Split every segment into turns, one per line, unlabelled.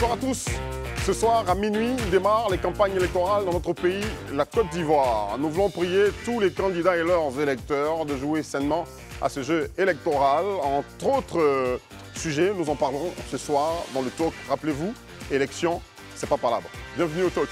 Bonsoir à tous. Ce soir, à minuit, démarrent les campagnes électorales dans notre pays, la Côte d'Ivoire. Nous voulons prier tous les candidats et leurs électeurs de jouer sainement à ce jeu électoral. Entre autres sujets, nous en parlerons ce soir dans le talk. Rappelez-vous, élection, c'est pas palabre. Bienvenue au talk.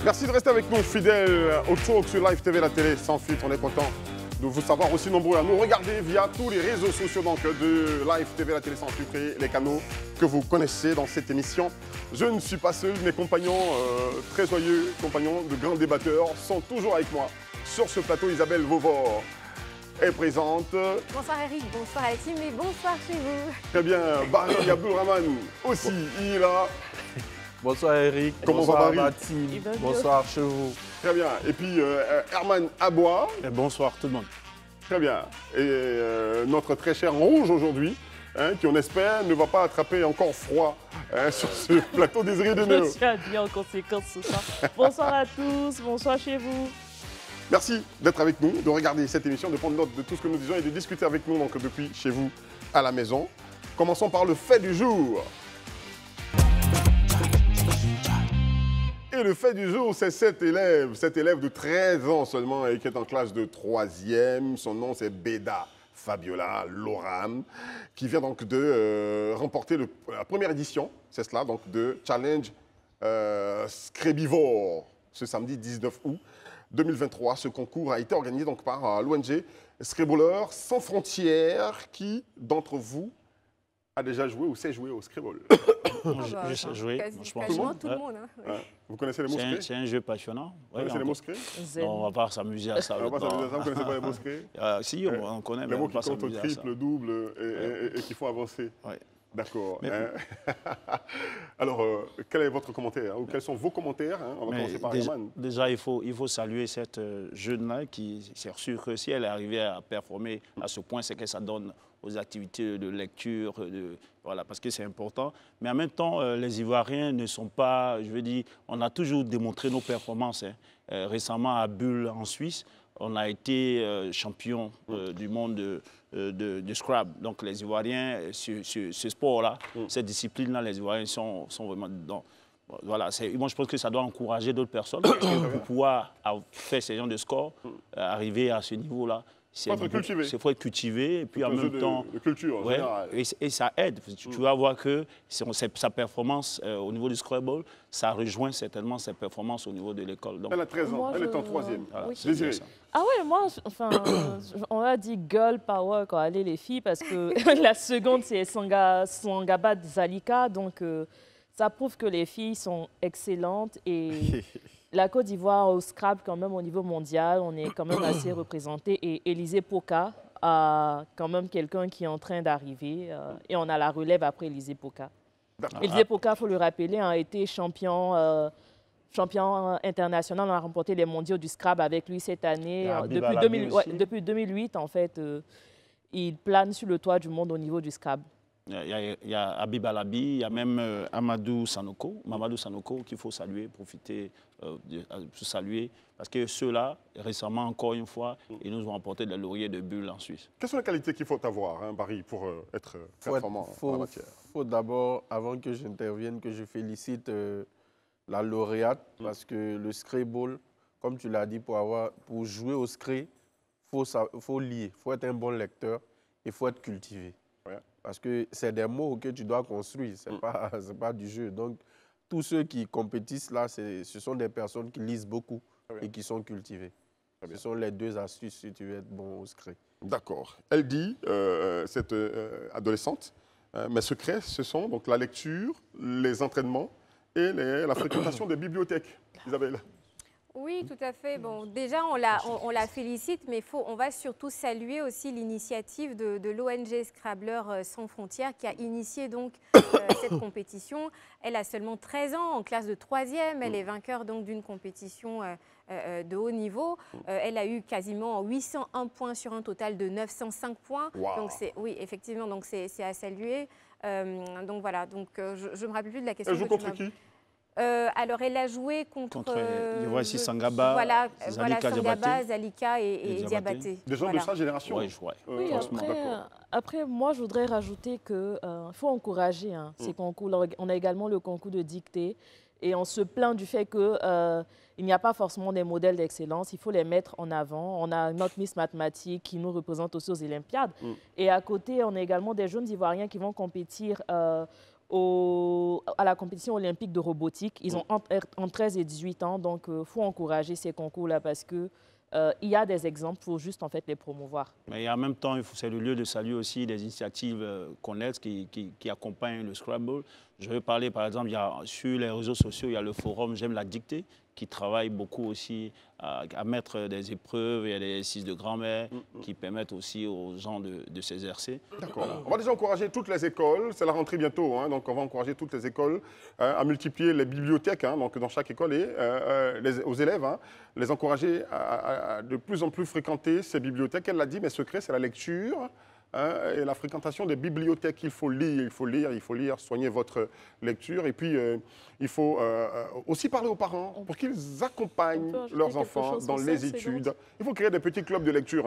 Merci de rester avec nous, fidèles au talk sur Live TV, la télé sans filtre. On est content de vous savoir aussi nombreux à nous regarder via tous les réseaux sociaux donc, de Live TV, la télé sans filtre et les canaux que vous connaissez dans cette émission. Je ne suis pas seul, mes compagnons très joyeux, compagnons de grands débatteurs sont toujours avec moi. Sur ce plateau, Isabelle Vauvor est présente.
Bonsoir Eric, bonsoir à la team et bonsoir chez vous.
Très bien, Barry Abdourahmane aussi, il est là.
Bonsoir Eric,
comment
bonsoir
va
Mathilde, bonsoir chez vous.
Très bien, et puis Herman Aboua.
Et bonsoir tout le monde.
Très bien, et notre très cher Rouge aujourd'hui, qui on espère ne va pas attraper encore froid sur ce plateau Désiré de Néo.
Je suis habillée en conséquence ce soir. Bonsoir à tous, bonsoir chez vous.
Merci d'être avec nous, de regarder cette émission, de prendre note de tout ce que nous disons et de discuter avec nous donc, depuis chez vous à la maison. Commençons par le fait du jour. Et le fait du jour, c'est cet élève de 13 ans seulement et qui est en classe de 3e. Son nom, c'est Beda Fabiola Loram, qui vient donc de remporter la première édition, c'est cela, donc de Challenge Scrébivore, ce samedi 19 août 2023. Ce concours a été organisé donc par l'ONG Scrabbleurs sans frontières. Qui d'entre vous a déjà joué ou sait jouer au Scrabble?
Je sais jouer,
Quasiment tout le monde. Hein, oui.
Vous connaissez les mosquées?
C'est un jeu passionnant.
Vous connaissez les mosquées?
Non, on ne va pas s'amuser à ça.
On va pas s'amuser à ça, vous ne connaissez pas les mosquées?
Si, on connaît, mais
les
on
mots
ne va
qui
pas
comptent au
s'amuser à ça.
triple, double et qui font avancer.
Ouais.
D'accord.
Mais-
Alors, quel est votre commentaire ou quels sont vos commentaires? On va commencer par Herman.
Déjà, il faut saluer cette jeune-là qui, c'est sûr que si elle est arrivée à performer à ce point, c'est que ça donne aux activités de lecture, voilà, parce que c'est important. Mais en même temps, les Ivoiriens ne sont pas, je veux dire, on a toujours démontré nos performances. Récemment, à Bulle, en Suisse, on a été champion du monde de Scrabble. Donc les Ivoiriens, ce sport-là, cette discipline-là, les Ivoiriens sont vraiment dedans. Voilà, moi je pense que ça doit encourager d'autres personnes parce que pour pouvoir faire ce genre de score, arriver à ce niveau-là, il faut être cultivé et puis en même temps,
de culture en général.
et ça aide. Tu vas voir que sa performance au niveau du Scrabble, ça rejoint certainement ses performances au niveau de l'école.
Elle a 13 ans,
Moi,
elle est en 3e.
Voilà,
Oui.
Désiré.
Ah ouais, moi, enfin, on a dit girl power quand allez les filles parce que la seconde c'est Sangabat Zalika, donc ça prouve que les filles sont excellentes et la Côte d'Ivoire au Scrabble quand même au niveau mondial, on est quand même assez représenté et Élisée Poka a quand même quelqu'un qui est en train d'arriver et on a la relève après Élisée Poka. Élisée Poka, il faut le rappeler, a été champion international. On a remporté les mondiaux du Scrabble avec lui cette année. Depuis 2008, en fait, il plane sur le toit du monde au niveau du Scrabble.
Il y a Habib Alabi, il y a même Mamadou Sanoko qu'il faut saluer, profiter de saluer. Parce que ceux-là, récemment, encore une fois, ils nous ont apporté des lauriers de Bulle en Suisse.
Quelles sont les qualités qu'il faut avoir, Barry, pour être performant en la matière?
Il faut d'abord, avant que j'intervienne, que je félicite la lauréate parce que le Scrabble, comme tu l'as dit, pour jouer au Scrabble, il faut lire, il faut être un bon lecteur, il faut être cultivé.
Ouais.
Parce que c'est des mots que tu dois construire, ce n'est pas du jeu. Donc, tous ceux qui compétissent là, ce sont des personnes qui lisent beaucoup et qui sont cultivées. Ce sont les deux astuces si tu veux être bon au Scrabble.
D'accord. Elle dit, cette adolescente, mes secrets, ce sont donc la lecture, les entraînements et la fréquentation des bibliothèques. Isabelle.
Oui, tout à fait. Bon, déjà, on la félicite, mais on va surtout saluer aussi l'initiative de l'ONG Scrabbleurs sans frontières qui a initié donc cette compétition. Elle a seulement 13 ans, en classe de 3e. Elle est vainqueur donc d'une compétition de haut niveau. Elle a eu quasiment 801 points sur un total de 905 points.
Wow.
Donc oui, effectivement, donc c'est à saluer. Donc voilà, donc je ne me rappelle plus de la question.
Elle joue contre qui?
Alors, elle a joué contre
voici Sangaba,
voilà,
Zalika,
Sangaba, Zalika et
Diabaté.
Diabaté.
Des gens de sa génération.
Ouais, je vois.
Oui,
Franchement,
après,
d'accord.
après, moi, je voudrais rajouter qu'il faut encourager ces concours. On a également le concours de dictée et on se plaint du fait qu'il n'y a pas forcément des modèles d'excellence. Il faut les mettre en avant. On a notre Miss Mathématiques qui nous représente aussi aux Olympiades. Et à côté, on a également des jeunes Ivoiriens qui vont compétir à la compétition olympique de robotique. Ils ont entre 13 et 18 ans, donc il faut encourager ces concours-là parce que il y a des exemples, il faut juste en fait les promouvoir.
Mais en même temps, c'est le lieu de saluer aussi des initiatives Connect qui accompagnent le Scrabble. Je veux parler par exemple, sur les réseaux sociaux, il y a le forum J'aime la dictée qui travaille beaucoup aussi à mettre des épreuves et des exercices de grammaire qui permettent aussi aux gens de s'exercer.
D'accord. On va déjà encourager toutes les écoles, c'est la rentrée bientôt, hein, donc on va encourager toutes les écoles à multiplier les bibliothèques, hein, donc dans chaque école et aux élèves, hein, les encourager à de plus en plus fréquenter ces bibliothèques. Elle l'a dit, mais secret, c'est la lecture. Et la fréquentation des bibliothèques, il faut lire, soigner votre lecture. Et puis, il faut aussi parler aux parents pour qu'ils accompagnent leurs enfants dans les études. Il faut créer des petits clubs de lecture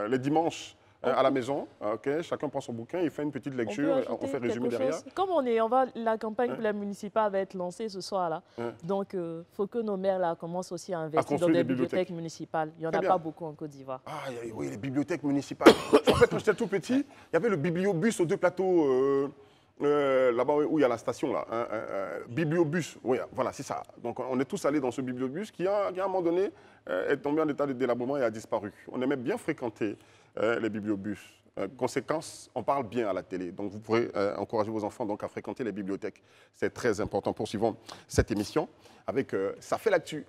les dimanches à la maison. Okay, chacun prend son bouquin, il fait une petite lecture, on fait résumer derrière.
Comme la campagne pour la municipale va être lancée ce soir-là, donc il faut que nos maires là, commencent aussi à investir dans des bibliothèques municipales. Il n'y en a pas beaucoup en Côte d'Ivoire.
Ah oui, les bibliothèques municipales. En fait, quand j'étais tout petit, il y avait le bibliobus aux deux plateaux là-bas où il y a la station, là. Bibliobus, oui, voilà, c'est ça. Donc on est tous allés dans ce bibliobus qui, à un moment donné, est tombé en état de délabrement et a disparu. On aimait bien fréquenter les bibliobus. Conséquence, on parle bien à la télé. Donc vous pourrez encourager vos enfants donc, à fréquenter les bibliothèques. C'est très important. Poursuivons cette émission avec Ça fait l'actu.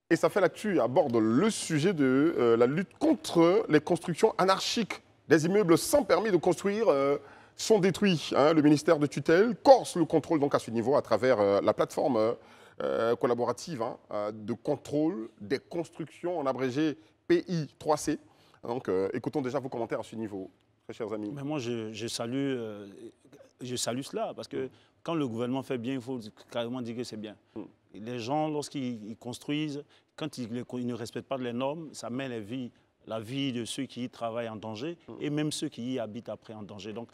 Et Ça fait l'actu aborde le sujet de la lutte contre les constructions anarchiques. Des immeubles sans permis de construire sont détruits. Hein. Le ministère de tutelle corse le contrôle donc à ce niveau à travers la plateforme collaborative de contrôle des constructions, en abrégé PI3C. Donc écoutons déjà vos commentaires à ce niveau, très chers amis.
Mais moi, je salue cela parce que quand le gouvernement fait bien, il faut carrément dire que c'est bien. Les gens, lorsqu'ils construisent, quand ils ne respectent pas les normes, ça met la vie de ceux qui y travaillent en danger et même ceux qui y habitent après en danger. Donc,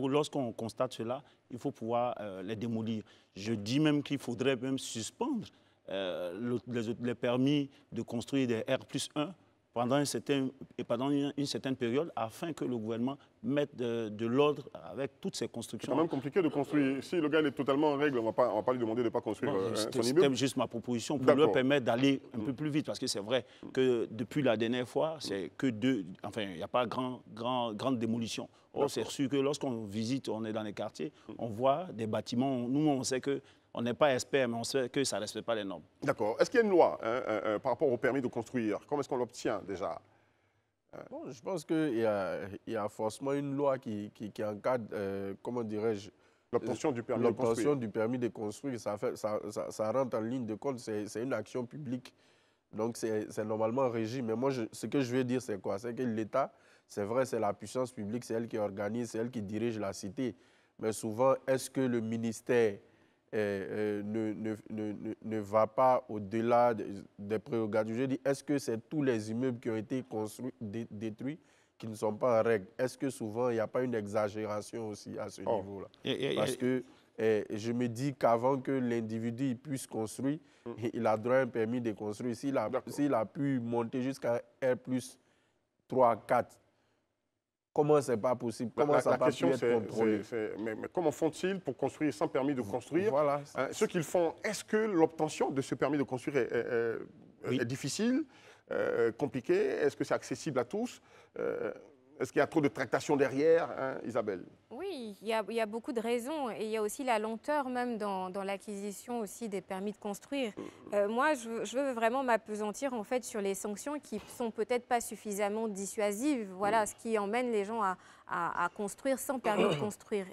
lorsqu'on constate cela, il faut pouvoir les démolir. Je dis même qu'il faudrait même suspendre les permis de construire des R+1 pendant une certaine période afin que le gouvernement mette de l'ordre avec toutes ces constructions.
C'est quand même compliqué de construire. Si le gars est totalement en règle, on ne va pas lui demander de ne pas construire son immeuble.
C'était juste ma proposition pour leur permettre d'aller un peu plus vite. Parce que c'est vrai que depuis la dernière fois, c'est que il n'y a pas grande démolition. Or, c'est sûr que lorsqu'on visite, on est dans les quartiers, on voit des bâtiments. Nous, on sait que on n'est pas expert, mais on sait que ça ne respecte pas les normes.
D'accord. Est-ce qu'il y a une loi par rapport au permis de construire? Comment est-ce qu'on l'obtient déjà?
Bon, je pense qu'il y a forcément une loi qui encadre, comment dirais-je,
l'obtention du permis
de construire. Ça rentre en ligne de compte, c'est une action publique. Donc, c'est normalement régi. Mais moi, ce que je veux dire, c'est quoi? C'est que l'État, c'est vrai, c'est la puissance publique, c'est elle qui organise, c'est elle qui dirige la cité. Mais souvent, est-ce que le ministère ne va pas au-delà des prérogatives? Je dis, est-ce que c'est tous les immeubles qui ont été construits, détruits, qui ne sont pas en règle? Est-ce que souvent, il n'y a pas une exagération aussi à ce niveau-là? Parce que je me dis qu'avant que l'individu puisse construire, il a droit à un permis de construire. S'il a pu monter jusqu'à R+3, 4, comment c'est pas possible? Comment ça peut être contrôlé?
Mais comment font-ils pour construire sans permis de construire?
Voilà.
Ce qu'ils font, est-ce que l'obtention de ce permis de construire est difficile, compliquée? Est-ce que c'est accessible à tous? Est-ce qu'il y a trop de tractation derrière, hein, Isabelle?
Oui, il y a beaucoup de raisons et il y a aussi la lenteur même dans l'acquisition aussi des permis de construire. Moi, je veux vraiment m'appesantir en fait sur les sanctions qui sont peut-être pas suffisamment dissuasives. Voilà, ce qui emmène les gens à construire sans permis de construire.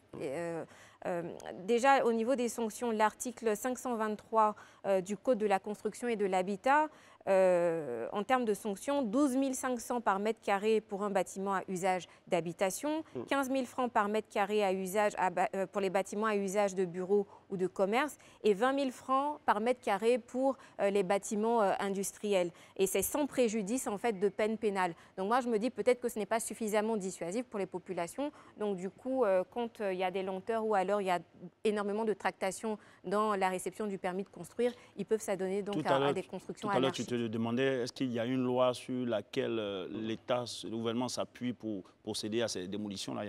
Déjà, au niveau des sanctions, l'article 523 du Code de la construction et de l'habitat, en termes de sanctions, 12 500 par mètre carré pour un bâtiment à usage d'habitation, 15 000 francs par mètre carré à usage pour les bâtiments à usage de bureaux ou de commerce et 20 000 francs par mètre carré pour les bâtiments industriels. Et c'est sans préjudice en fait de peine pénale. Donc moi je me dis peut-être que ce n'est pas suffisamment dissuasif pour les populations. Donc du coup quand il y a des lenteurs ou alors il y a énormément de tractations dans la réception du permis de construire, ils peuvent s'adonner donc à des constructions anarchiques.
Tu te demandais, est-ce qu'il y a une loi sur laquelle l'État, le gouvernement s'appuie pour procéder à ces démolitions-là?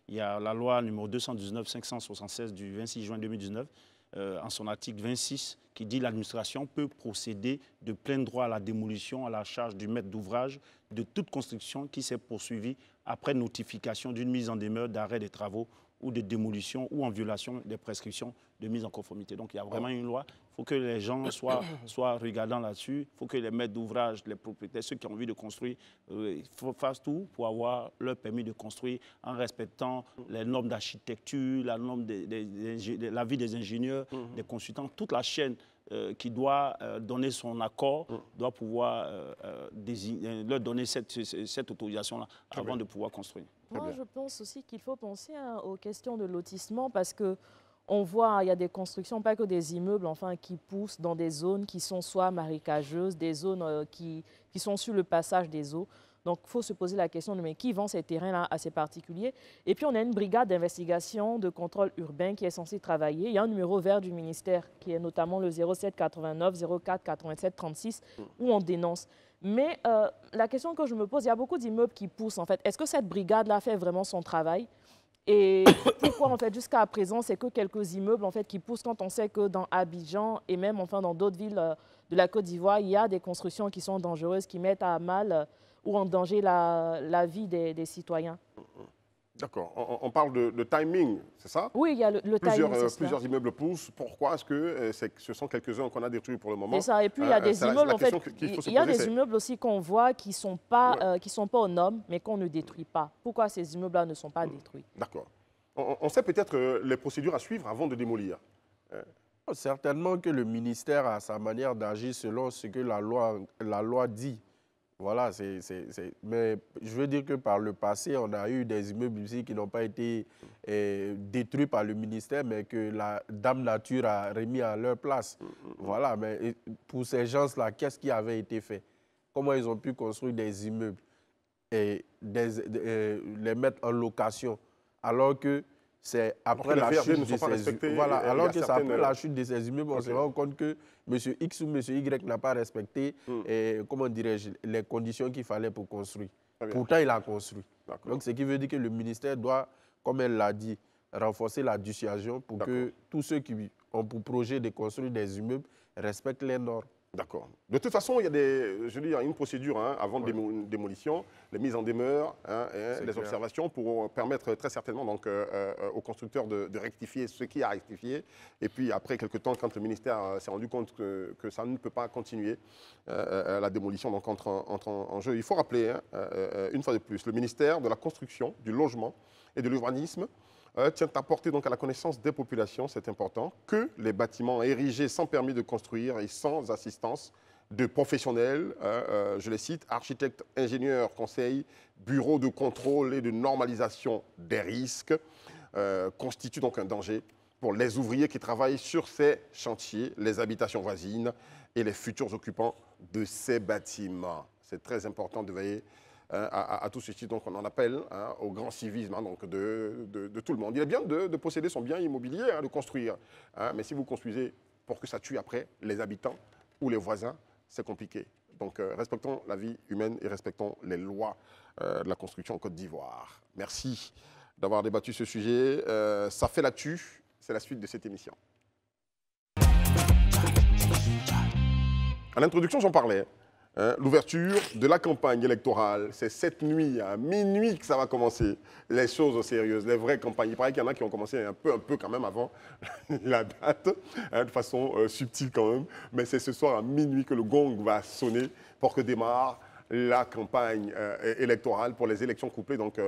Il y a la loi numéro 219-576 du 26 juin 2019, en son article 26, qui dit que l'administration peut procéder de plein droit à la démolition à la charge du maître d'ouvrage de toute construction qui s'est poursuivie après notification d'une mise en demeure d'arrêt des travaux ou de démolition ou en violation des prescriptions de mise en conformité. Donc il y a vraiment une loi. Il faut que les gens soient regardants là-dessus. Il faut que les maîtres d'ouvrage, les propriétaires, ceux qui ont envie de construire, fassent tout pour avoir leur permis de construire en respectant les normes d'architecture, l'avis des ingénieurs, des consultants, toute la chaîne qui doit donner son accord, doit pouvoir leur donner cette autorisation-là avant de pouvoir construire.
Moi, je pense aussi qu'il faut penser aux questions de lotissement parce que on voit, il y a des constructions, pas que des immeubles, enfin, qui poussent dans des zones qui sont soit marécageuses, des zones qui sont sur le passage des eaux. Donc, il faut se poser la question de mais qui vend ces terrains-là à ces particuliers? Et puis, on a une brigade d'investigation de contrôle urbain qui est censée travailler. Il y a un numéro vert du ministère qui est notamment le 07 89 04 87 36 où on dénonce. Mais la question que je me pose, il y a beaucoup d'immeubles qui poussent en fait. Est-ce que cette brigade-là fait vraiment son travail? Et pourquoi, en fait, jusqu'à présent, c'est que quelques immeubles, en fait, qui poussent quand on sait que dans Abidjan et même, enfin, dans d'autres villes de la Côte d'Ivoire, il y a des constructions qui sont dangereuses, qui mettent à mal ou en danger la vie des citoyens.
D'accord. On parle de timing, c'est ça?
Oui, il y a le timing.
Plusieurs immeubles poussent. Pourquoi est-ce que ce sont quelques-uns qu'on a détruits pour le moment?
C'est ça. Et puis, il y a des immeubles, en fait, il y a des immeubles aussi qu'on voit qui ne sont pas aux normes, mais qu'on ne détruit pas. Pourquoi ces immeubles-là ne sont pas détruits?
D'accord. On sait peut-être les procédures à suivre avant de démolir.
Certainement que le ministère a sa manière d'agir selon ce que la loi dit. Voilà, mais je veux dire que par le passé, on a eu des immeubles ici qui n'ont pas été détruits par le ministère, mais que la Dame Nature a remis à leur place. Voilà, mais pour ces gens-là, qu'est-ce qui avait été fait? Comment ils ont pu construire des immeubles et les mettre en location, alors que c'est après la chute de ces immeubles. Voilà, alors que c'est après la chute de ces immeubles, on se rend compte que M. X ou M. Y n'a pas respecté comment dirais-je, les conditions qu'il fallait pour construire. Pourtant, il a construit. Donc, ce qui veut dire que le ministère doit, comme elle l'a dit, renforcer la dissuasion pour que tous ceux qui ont pour projet de construire des immeubles respectent les normes.
D'accord. De toute façon, il y a une procédure avant démolition, les mises en demeure, les observations pour permettre très certainement donc, aux constructeurs de rectifier ce qui a rectifié. Et puis après quelques temps, quand le ministère s'est rendu compte que ça ne peut pas continuer, la démolition donc, entre en jeu. Il faut rappeler, une fois de plus, le ministère de la Construction, du Logement et de l'Urbanisme tient à porter donc à la connaissance des populations, c'est important, que les bâtiments érigés sans permis de construire et sans assistance de professionnels, je les cite, architectes, ingénieurs, conseils, bureaux de contrôle et de normalisation des risques, constituent donc un danger pour les ouvriers qui travaillent sur ces chantiers, les habitations voisines et les futurs occupants de ces bâtiments. C'est très important de veiller à tout ceci, donc on en appelle au grand civisme donc de tout le monde. Il est bien de posséder son bien immobilier, de construire, mais si vous construisez pour que ça tue après les habitants ou les voisins, c'est compliqué. Donc respectons la vie humaine et respectons les lois de la construction en Côte d'Ivoire. Merci d'avoir débattu ce sujet. Ça fait l'actu, c'est la suite de cette émission. À l'introduction, j'en parlais. Hein, l'ouverture de la campagne électorale, c'est cette nuit, à minuit que ça va commencer. Les choses sérieuses, les vraies campagnes. Il paraît qu'il y en a qui ont commencé un peu quand même avant la date, hein, de façon subtile quand même. Mais c'est ce soir à minuit que le gong va sonner pour que démarre la campagne électorale pour les élections couplées, donc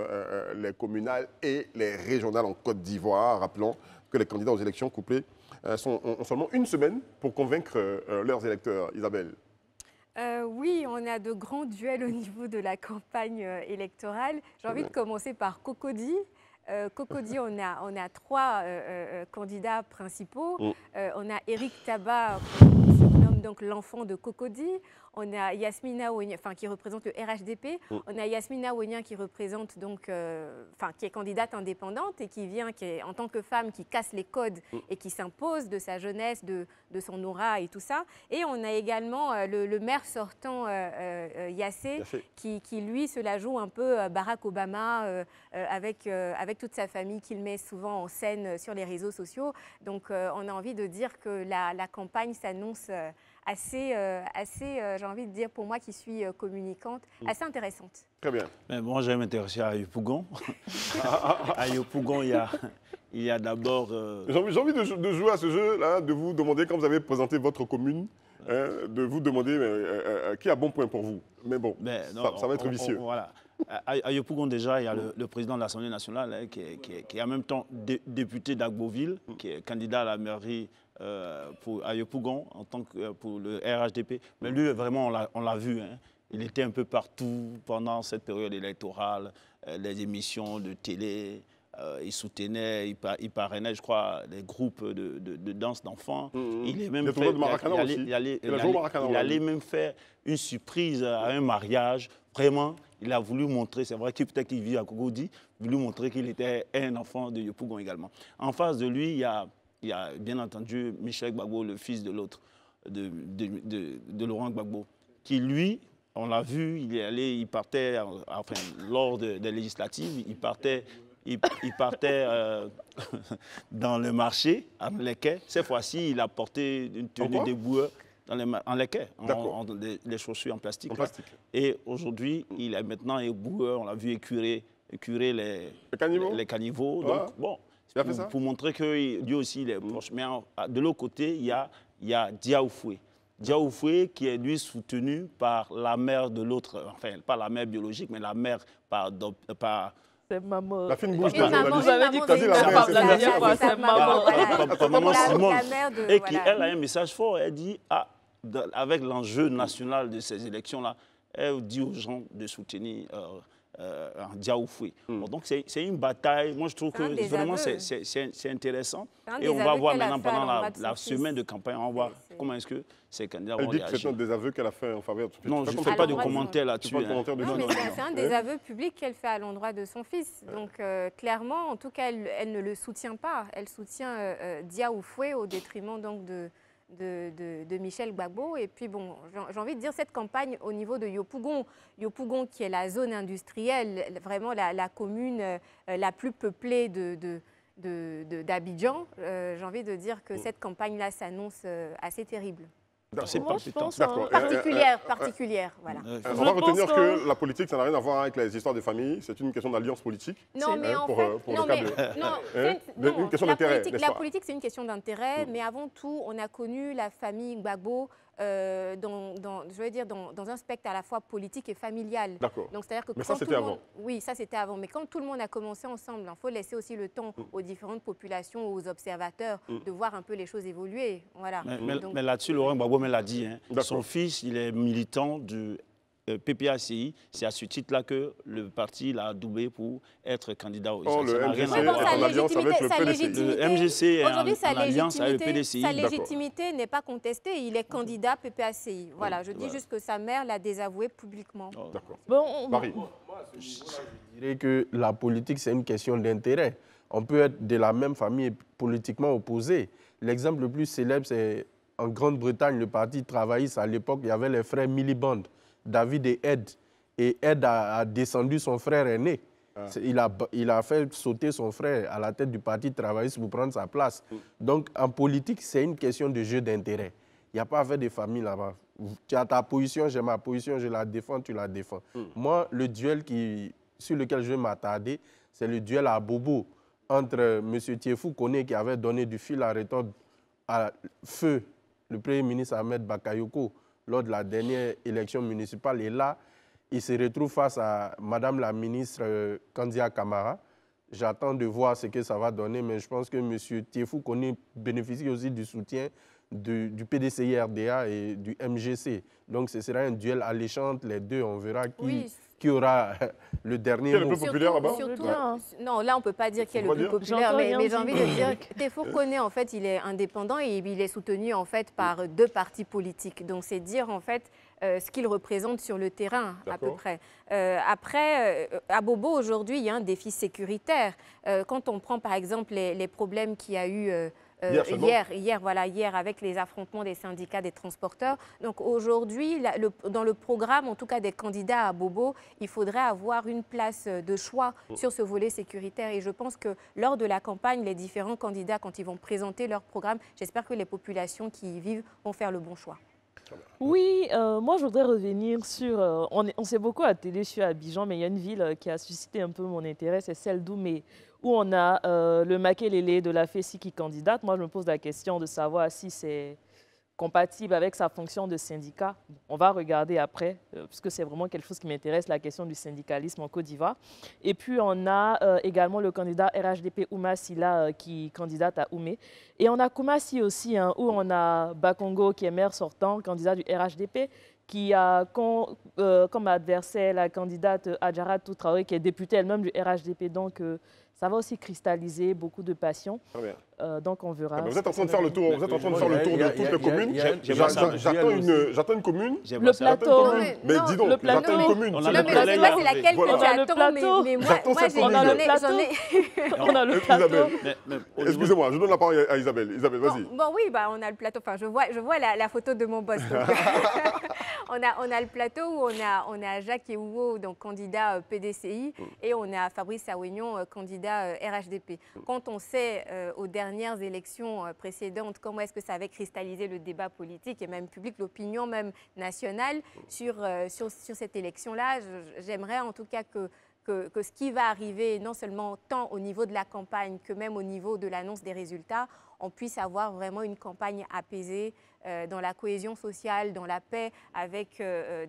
les communales et les régionales en Côte d'Ivoire. Rappelons que les candidats aux élections couplées ont seulement une semaine pour convaincre leurs électeurs. Isabelle.
Oui, on a de grands duels au niveau de la campagne électorale. J'ai envie de commencer par Cocody. Cocody, on a trois candidats principaux. On a Eric Tabar, qui se nomme donc l'enfant de Cocody. On a Yasmina Ouenia, qui représente le RHDP. On a Yasmina Ouenia qui représente donc, qui est candidate indépendante et qui vient, qui est, en tant que femme, qui casse les codes et qui s'impose de sa jeunesse, de son aura et tout ça. Et on a également le maire sortant, Yassé, qui lui se la joue un peu Barack Obama avec toute sa famille qu'il met souvent en scène sur les réseaux sociaux. Donc on a envie de dire que la campagne s'annonce assez j'ai envie de dire, pour moi qui suis communicante, assez intéressante.
Très bien.
Mais moi, je vais m'intéresser à Yopougon. À Yopougon, il y a d'abord...
J'ai envie de jouer à ce jeu-là, de vous demander, quand vous avez présenté votre commune, de vous demander qui a bon point pour vous. Mais bon, ça va être vicieux.
Voilà. À Yopougon, déjà, il y a le président de l'Assemblée nationale, hein, qui est en même temps député d'Agboville, qui est candidat à la mairie à Yopougon en tant que pour le RHDP. Mais lui, vraiment, on l'a vu. Hein. Il était un peu partout pendant cette période électorale, les émissions de télé. Il soutenait, il parrainait, je crois, les groupes de danse d'enfants. Il allait même faire une surprise à un mariage. Vraiment, il a voulu montrer, c'est vrai que peut-être qu'il vit à Cocody, voulu montrer qu'il était un enfant de Yopougon également. En face de lui, il y a bien entendu Michel Gbagbo, le fils de l'autre, de Laurent Gbagbo, qui lui, on l'a vu, il partait, enfin, lors des législatives, il partait dans le marché, à Mléké. Cette fois-ci, il a porté une tenue de boueur en Mléké, les chaussures en plastique. Et aujourd'hui, il est maintenant boueur, on l'a vu écurer les caniveaux. Donc, bon, pour montrer que lui aussi, il est proche. Mais de l'autre côté, il y a Diaoufoué. Diaoufoué qui est lui soutenu par la mère de l'autre, enfin, pas la mère biologique, mais la mère par
c'est maman.
La fine bouche,
vous avez dit que c'est la dernière fois, c'est maman.
Maman Simone. Et qui, elle, a un message fort. Elle dit, avec l'enjeu national de ces élections-là, elle dit aux gens de soutenir Diaoufoué. Donc, c'est une bataille. Moi, je trouve que vraiment, c'est intéressant. Et on va voir maintenant, pendant la semaine de campagne, on va voir comment est-ce que ces candidats vont réagir.
Elle dit que c'est un désaveu qu'elle a fait en faveur de...
Non, je ne fais pas de commentaires là-dessus.
Non, mais c'est un désaveu public qu'elle fait à l'endroit de son fils. Donc, clairement, en tout cas, elle ne le soutient pas. Elle soutient Diaoufoué au détriment donc de Michel Gbagbo. Et puis, bon, j'ai envie de dire, cette campagne au niveau de Yopougon qui est la zone industrielle, vraiment la commune la plus peuplée d'Abidjan, j'ai envie de dire que cette campagne-là s'annonce assez terrible.
C'est
particulière, voilà.
On va retenir que la politique, ça n'a rien à voir avec les histoires de famille. C'est une question d'alliance politique.
Non, mais en fait,
une question d'intérêt.
La politique, c'est une question d'intérêt, mais avant tout, on a connu la famille Gbagbo dans un spectre à la fois politique et familial.
D'accord.
Donc, c'est-à-dire que
mais ça, c'était avant.
Oui, ça, c'était avant. Mais quand tout le monde a commencé ensemble, il faut laisser aussi le temps aux différentes populations, aux observateurs, de voir un peu les choses évoluer. Voilà.
Mais là-dessus, Laurent Gbagbo me l'a dit. Hein. Son fils, il est militant du PPACI. C'est à ce titre-là que le parti l'a adoubé pour être candidat aux élections.
Le MGC en alliance avec le PDCI.
Le MGC est en alliance avec le PDCI.
Sa légitimité n'est pas contestée. Il est candidat PPACI. Voilà, je dis juste que sa mère l'a désavoué publiquement.
D'accord.
Marie. Je dirais que la politique, c'est une question d'intérêt. On peut être de la même famille et politiquement opposé. L'exemple le plus célèbre, c'est en Grande-Bretagne, le parti travailliste. À l'époque, il y avait les frères Miliband, David et Ed. Et Ed a descendu son frère aîné. Il a fait sauter son frère à la tête du parti travailliste pour prendre sa place. Donc, en politique, c'est une question de jeu d'intérêt. Il n'y a pas à faire de famille là-bas. tu as ta position, j'ai ma position, je la défends, tu la défends. Moi, le duel sur lequel je vais m'attarder, c'est le duel à Bobo entre M. Tiefou Koné qui avait donné du fil à retordre à feu le Premier ministre Ahmed Bakayoko lors de la dernière élection municipale. Et là, il se retrouve face à Madame la ministre Kandia Kamara. J'attends de voir ce que ça va donner, mais je pense que M. Tiefou Koné bénéficie aussi du soutien du PDCI-RDA et du MGC. Donc ce sera un duel alléchant entre les deux. On verra qui aura le dernier
Qui est le
mot.
plus populaire là-bas?
Non, là, on ne peut pas dire qui est le plus populaire, mais j'ai envie de dire que Tiefou Koné, en fait, il est indépendant et il est soutenu, en fait, par 2 partis politiques. Donc, c'est dire, en fait, ce qu'il représente sur le terrain, à peu près. Après, à Bobo, aujourd'hui, il y a un défi sécuritaire. Quand on prend, par exemple, les problèmes qu'il y a eu... hier, avec les affrontements des syndicats des transporteurs. Donc aujourd'hui, dans le programme, en tout cas des candidats à Bobo, il faudrait avoir une place de choix sur ce volet sécuritaire. Et je pense que lors de la campagne, les différents candidats, quand ils vont présenter leur programme, j'espère que les populations qui y vivent vont faire le bon choix.
Oui, moi je voudrais revenir sur... on sait beaucoup à télé, je suis à Abidjan, mais il y a une ville qui a suscité un peu mon intérêt, c'est celle d'Oumé, où on a le Makelele de la FESI qui candidate. Moi je me pose la question de savoir si c'est compatible avec sa fonction de syndicat. On va regarder après, parce que c'est vraiment quelque chose qui m'intéresse, la question du syndicalisme en Côte d'Ivoire. Et puis, on a également le candidat RHDP Ouma Silla qui candidate à Oumé. Et on a Koumassi aussi, hein, où on a Bakongo qui est maire sortant, candidat du RHDP, qui a comme adversaire la candidate Adjara Toutraoré, qui est députée elle-même du RHDP. Donc, ça va aussi cristalliser beaucoup de passion. Donc, on verra.
Vous êtes en train de faire le tour, de toutes les communes. J'attends une commune.
Le plateau.
Mais dis donc, j'attends une commune.
Non, mais je sais pas c'est laquelle que tu attends, mais moi,
on a le plateau. On a le plateau.
Excusez-moi, je donne la parole à Isabelle. Isabelle, vas-y.
Bon, oui, on a le plateau. Enfin, je vois la photo de mon boss. Donc, on a le plateau où on a Jacques Ewuo, donc candidat PDCI, et on a Fabrice Awignon, candidat RHDP. Quand on sait aux dernières élections précédentes comment est-ce que ça avait cristallisé le débat politique et même public, l'opinion même nationale sur cette élection-là, j'aimerais en tout cas que ce qui va arriver, non seulement tant au niveau de la campagne que même au niveau de l'annonce des résultats, on puisse avoir vraiment une campagne apaisée dans la cohésion sociale, dans la paix, avec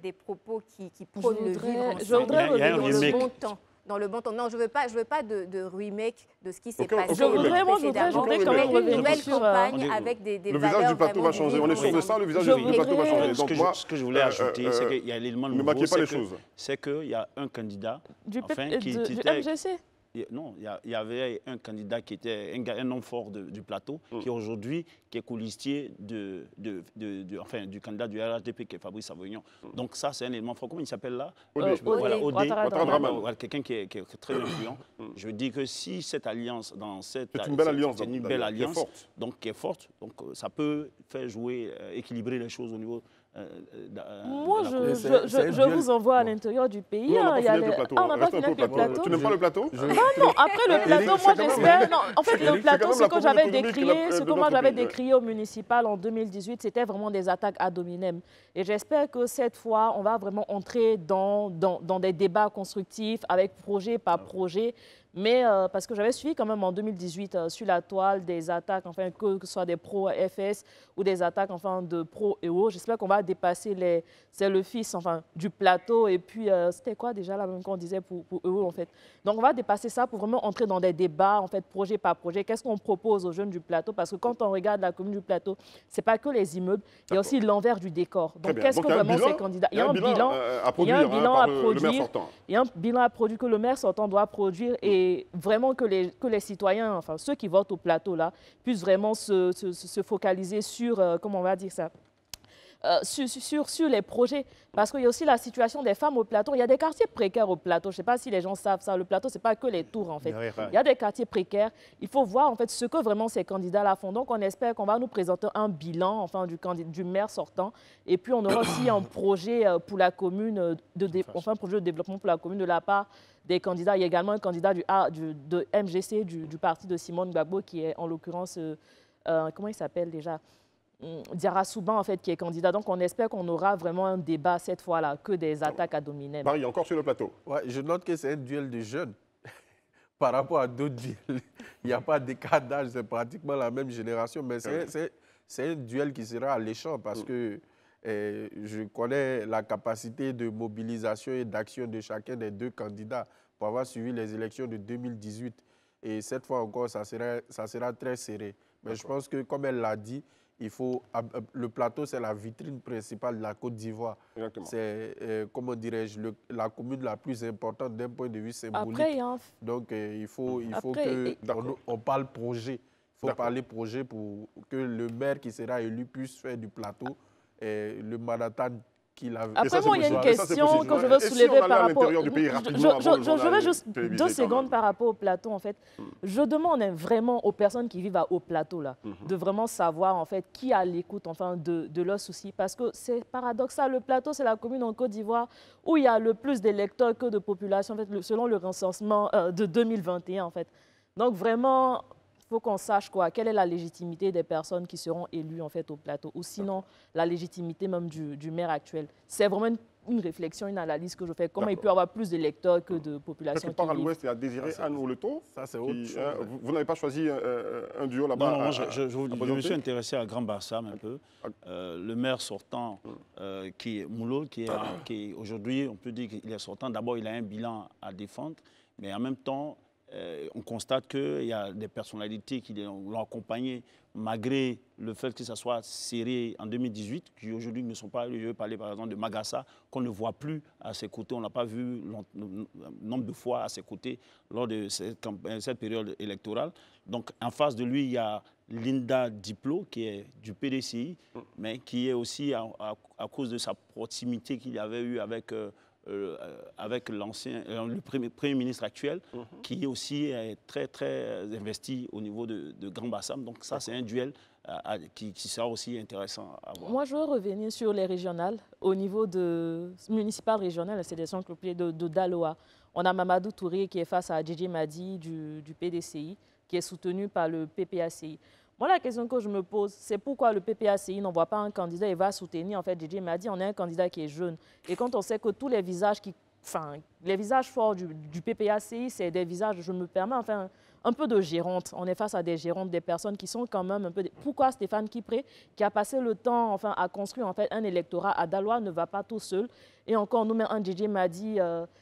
des propos qui prônent le vivre ensemble dans le bon temps. Dans le bon temps. Non, je veux pas de remake de ce qui s'est passé.
Je voudrais quand même revenir
une nouvelle campagne avec des
le visage du plateau va changer. On est sûr de ça, le visage du plateau va changer.
Donc moi, ce que je voulais ajouter, c'est qu'il y a l'élément nouveau.
Ne maquillez pas les choses.
C'est qu'il y a un candidat
du MGC.
Non, il y avait un candidat qui était un homme fort du plateau, qui aujourd'hui est colistier du candidat du RHDP, qui est Fabrice Awignon. Donc ça, c'est un élément fort. Comment il s'appelle là? Quelqu'un qui est très influent. Je veux dire que si cette alliance, c'est
une belle alliance,
c'est une belle alliance, donc qui est forte, donc ça peut faire jouer, équilibrer les choses au niveau.
Moi, je vous envoie à l'intérieur du pays.
On n'a pas fini avec le plateau.
On n'a pas fini avec le plateau.
Tu n'aimes pas le plateau?
Non, après le plateau, moi j'espère. En fait, le plateau, ce que moi j'avais décrié au municipal en 2018, c'était vraiment des attaques ad hominem. Et j'espère que cette fois, on va vraiment entrer dans des débats constructifs avec projet par projet. Mais parce que j'avais suivi quand même en 2018 sur la toile des attaques, enfin que ce soit des pro-FS ou des attaques enfin de pro-EO. J'espère qu'on va dépasser c'est le fils enfin du plateau et puis c'était quoi déjà là même qu'on disait pour EO en fait. Donc on va dépasser ça pour vraiment entrer dans des débats en fait projet par projet. Qu'est-ce qu'on propose aux jeunes du plateau? Parce que quand on regarde la commune du plateau, c'est pas que les immeubles, il y a aussi l'envers du décor. Donc qu'est-ce que vraiment ces candidats? Il y a un bilan à produire. Il y a un bilan à produire que le maire sortant doit produire et vraiment que les citoyens, enfin ceux qui votent au plateau là, puissent vraiment se focaliser sur, comment on va dire ça, sur les projets. Parce qu'il y a aussi la situation des femmes au plateau. Il y a des quartiers précaires au plateau. Je ne sais pas si les gens savent ça. Le plateau, ce n'est pas que les tours en fait. Il y a des quartiers précaires. Il faut voir en fait ce que vraiment ces candidats-là font. Donc on espère qu'on va nous présenter un bilan enfin, du maire sortant. Et puis on aura aussi un projet pour la commune, un projet de développement pour la commune de la part des candidats. Il y a également un candidat de MGC, du parti de Simone Gbagbo, qui est en l'occurrence, comment il s'appelle déjà? Diarra Souban, en fait, qui est candidat. Donc, on espère qu'on aura vraiment un débat cette fois-là, que des attaques à dominer.
Marie, encore sur le plateau.
Ouais, je note que c'est un duel de jeunes. Par rapport à d'autres duels, il n'y a pas d'écart d'âge, c'est pratiquement la même génération. Mais c'est un duel qui sera alléchant parce que je connais la capacité de mobilisation et d'action de chacun des deux candidats pour avoir suivi les élections de 2018. Et cette fois encore, ça sera très serré. Mais je pense que, comme elle l'a dit, le plateau, c'est la vitrine principale de la Côte d'Ivoire. C'est, comment dirais-je, la commune la plus importante d'un point de vue symbolique.
Après,
donc, il faut qu'on parle projet. Il faut parler projet pour que le maire qui sera élu puisse faire du plateau le Manhattan qu'il a.
Après, moi, il y a une question que je veux soulever par rapport... Je veux juste 2 secondes par rapport au plateau, en fait. Je demande vraiment aux personnes qui vivent au plateau, là, de vraiment savoir, en fait, qui a l'écoute, enfin, de leurs soucis. Parce que c'est paradoxal. Le plateau, c'est la commune en Côte d'Ivoire où il y a le plus d'électeurs que de population, en fait, selon le recensement de 2021, en fait. Donc, vraiment... Il faut qu'on sache quelle est la légitimité des personnes qui seront élues en fait, au plateau, ou sinon la légitimité même du maire actuel. C'est vraiment une réflexion, une analyse que je fais. Comment il peut y avoir plus d'électeurs que de population
quelque part à l'ouest, il y a Désiré Anne Ouleto.
Ça, c'est autre chose.
Vous n'avez pas choisi un duo là-bas?
Non, je me suis intéressé à Grand Bassam un peu. Le maire sortant, qui est Moulot, qui aujourd'hui, on peut dire qu'il est sortant. D'abord, il a un bilan à défendre, mais en même temps, on constate qu'il y a des personnalités qui l'ont accompagné malgré le fait que ça soit serré en 2018, qui aujourd'hui ne sont pas... Je veux parler par exemple de Magassa, qu'on ne voit plus à ses côtés. On n'a pas vu le nombre de fois à ses côtés lors de cette période électorale. Donc en face de lui, il y a Linda Diplo, qui est du PDCI, mais qui est aussi, à cause de sa proximité qu'il avait eue avec le premier ministre actuel, qui aussi est très, très investi au niveau de Grand Bassam. Donc ça, c'est un duel qui sera aussi intéressant à voir.
Moi, je veux revenir sur les régionales. Au niveau municipal régional, c'est des centres de Daloa. On a Mamadou Touré qui est face à Djidji Madi du PDCI, qui est soutenu par le PPACI. Moi, la question que je me pose, c'est pourquoi le PPACI n'envoie pas un candidat et va soutenir, en fait, Djidji Madi. On a un candidat qui est jeune. Et quand on sait que tous les visages les visages forts du PPACI, c'est des visages, je me permets, enfin, un peu de gérantes. On est face à des gérantes, des personnes qui sont quand même un peu... Pourquoi Stéphane Kipré, qui a passé le temps, enfin, à construire, en fait, un électorat à Daloa, ne va pas tout seul? Et encore, on nous met un Djidji Madi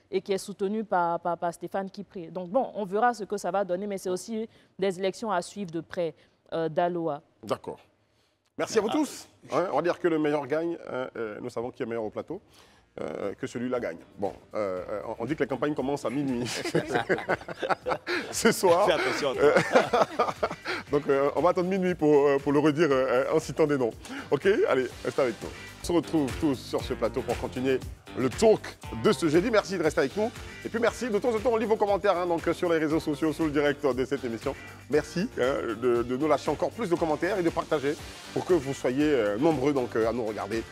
et qui est soutenu par Stéphane Kipré. Donc, bon, on verra ce que ça va donner, mais c'est aussi des élections à suivre de près. Daloa.
D'accord. Merci à vous tous. On va dire que le meilleur gagne. Nous savons qui est meilleur au plateau. Que celui-là gagne. Bon, on dit que les campagnes commencent à minuit. Ce soir.
Fais attention.
Donc, on va attendre minuit pour le redire en citant des noms. OK? Allez, restez avec nous. On se retrouve tous sur ce plateau pour continuer le talk de ce jeudi. Merci de rester avec nous. Et puis merci, de temps en temps, on lit vos commentaires donc, sur les réseaux sociaux, sous le direct de cette émission. Merci de nous lâcher encore plus de commentaires et de partager pour que vous soyez nombreux donc, à nous regarder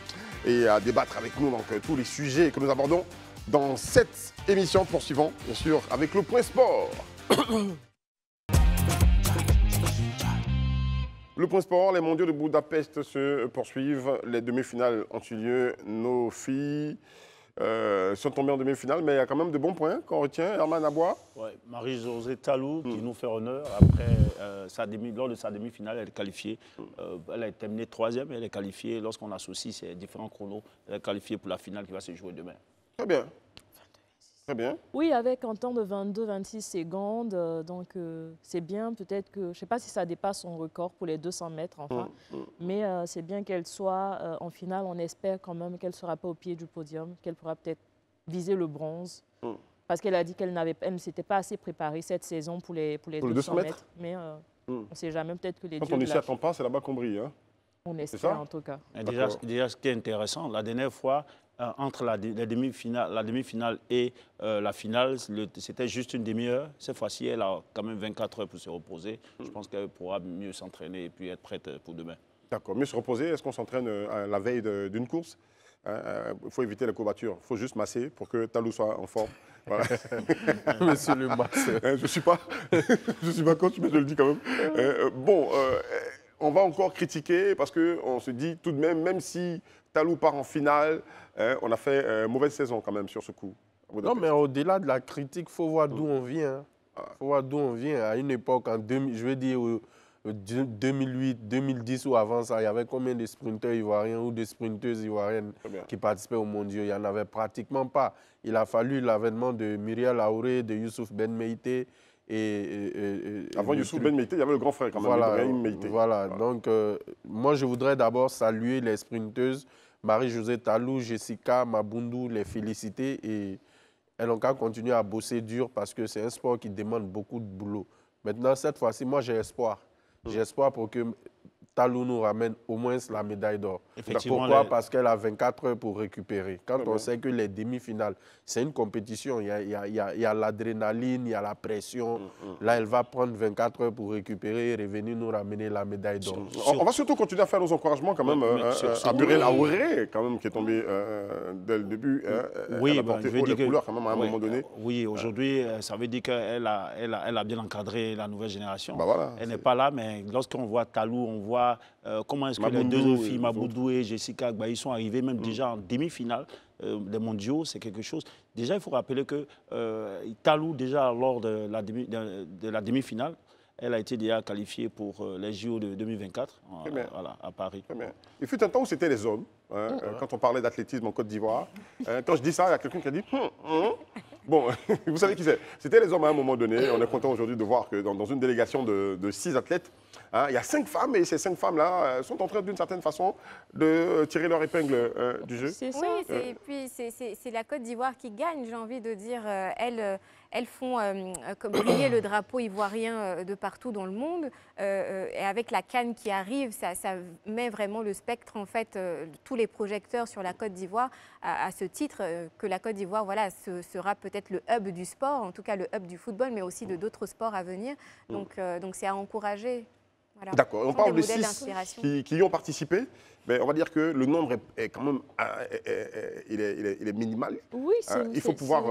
et à débattre avec nous donc, tous les sujets que nous abordons dans cette émission. Poursuivant, bien sûr, avec le point sport. Le point sport, les mondiaux de Budapest se poursuivent. Les demi-finales ont eu lieu. Nos filles sont tombées en demi-finale, mais il y a quand même de bons points qu'on retient. Herman Abois.
Ouais, Marie-Josée Talou qui nous fait honneur. Après, lors de sa demi-finale, elle est qualifiée. Elle a terminé 3e, elle est qualifiée. Lorsqu'on associe ces différents chronos, elle est qualifiée pour la finale qui va se jouer demain.
Très bien. Très bien.
Oui, avec un temps de 22-26 secondes, donc c'est bien. Peut-être que, je ne sais pas si ça dépasse son record pour les 200 mètres, enfin. Mais c'est bien qu'elle soit en finale. On espère quand même qu'elle ne sera pas au pied du podium, qu'elle pourra peut-être viser le bronze. Parce qu'elle a dit qu'elle ne s'était pas assez préparée cette saison pour les 200 mètres. Mais on ne sait jamais, peut-être que les
Quand on ne s'y attend pas, c'est là-bas qu'on brille. Hein.
On espère en tout cas.
Déjà, ce qui est intéressant, la dernière fois, entre la demi-finale et la finale, c'était juste une demi-heure. Cette fois-ci, elle a quand même 24 heures pour se reposer. Je pense qu'elle pourra mieux s'entraîner et puis être prête pour demain.
D'accord. Mieux se reposer, est-ce qu'on s'entraîne la veille d'une course? Il faut éviter les courbatures. Il faut juste masser pour que Talou soit en forme. Voilà.
Monsieur le masseur.
Je ne suis pas coach, mais je le dis quand même. Bon, on va encore critiquer parce qu'on se dit tout de même si Talou part en finale, on a fait mauvaise saison quand même sur ce coup.
Non, mais au-delà de la critique, il faut voir d'où on vient. Il faut voir d'où on vient. À une époque, je veux dire, 2008, 2010 ou avant ça, il y avait combien de sprinteurs ivoiriens ou de sprinteuses ivoiriennes qui participaient au mondiaux? Il n'y en avait pratiquement pas. Il a fallu l'avènement de Muriel Aouré, de Youssouf Ben Meïté.
Avant Youssouf Ben Meïté, il y avait le grand frère quand même, Ibrahim Meïté.
Voilà, donc moi je voudrais d'abord saluer les sprinteuses, Marie-Josée Talou, Jessica Mabundu, les féliciter et elles n'ont qu'à continuer à bosser dur parce que c'est un sport qui demande beaucoup de boulot. Maintenant, cette fois-ci, moi j'ai espoir. J'ai espoir pour que Talou nous ramène au moins la médaille d'or. Pourquoi? Parce qu'elle a 24 heures pour récupérer. Quand on sait que les demi-finales, c'est une compétition, il y a l'adrénaline, il y a la pression. Là, elle va prendre 24 heures pour récupérer et revenir nous ramener la médaille d'or.
On va surtout continuer à faire nos encouragements quand même à Muriel Aouré, quand même, qui est tombée dès le début.
Oui,
elle a porté haut les couleurs quand même à un moment donné.
Oui, aujourd'hui, ça veut dire qu'elle a bien encadré la nouvelle génération.
Bah voilà,
elle n'est pas là, mais lorsqu'on voit Talou, on voit comment est-ce que les deux filles, Mabundu et Jessica Agbaï, sont arrivées même déjà en demi-finale des mondiaux, c'est quelque chose. Déjà, il faut rappeler que Talou, déjà lors de la demi-finale, elle a été déjà qualifiée pour les JO de 2024 voilà, à Paris.
Il fut un temps où c'était les hommes, quand on parlait d'athlétisme en Côte d'Ivoire. Quand je dis ça, il y a quelqu'un qui a dit Bon, vous savez qui c'est? C'était les hommes à un moment donné. On est content aujourd'hui de voir que dans une délégation de 6 athlètes, il y a 5 femmes et ces 5 femmes-là sont en train d'une certaine façon de tirer leur épingle du jeu.
C'est ça. Oui, et puis c'est la Côte d'Ivoire qui gagne, j'ai envie de dire. Elles font briller le drapeau ivoirien de partout dans le monde. Et avec la CAN qui arrive, ça met vraiment le spectre, en fait, tous les projecteurs sur la Côte d'Ivoire à ce titre que la Côte d'Ivoire voilà, sera peut-être le hub du sport, en tout cas le hub du football, mais aussi de d'autres sports à venir. Donc c'est à encourager. Voilà.
D'accord. On parle de 6 qui y ont participé, mais on va dire que le nombre est quand même il est minimal.
Oui,
il faut pouvoir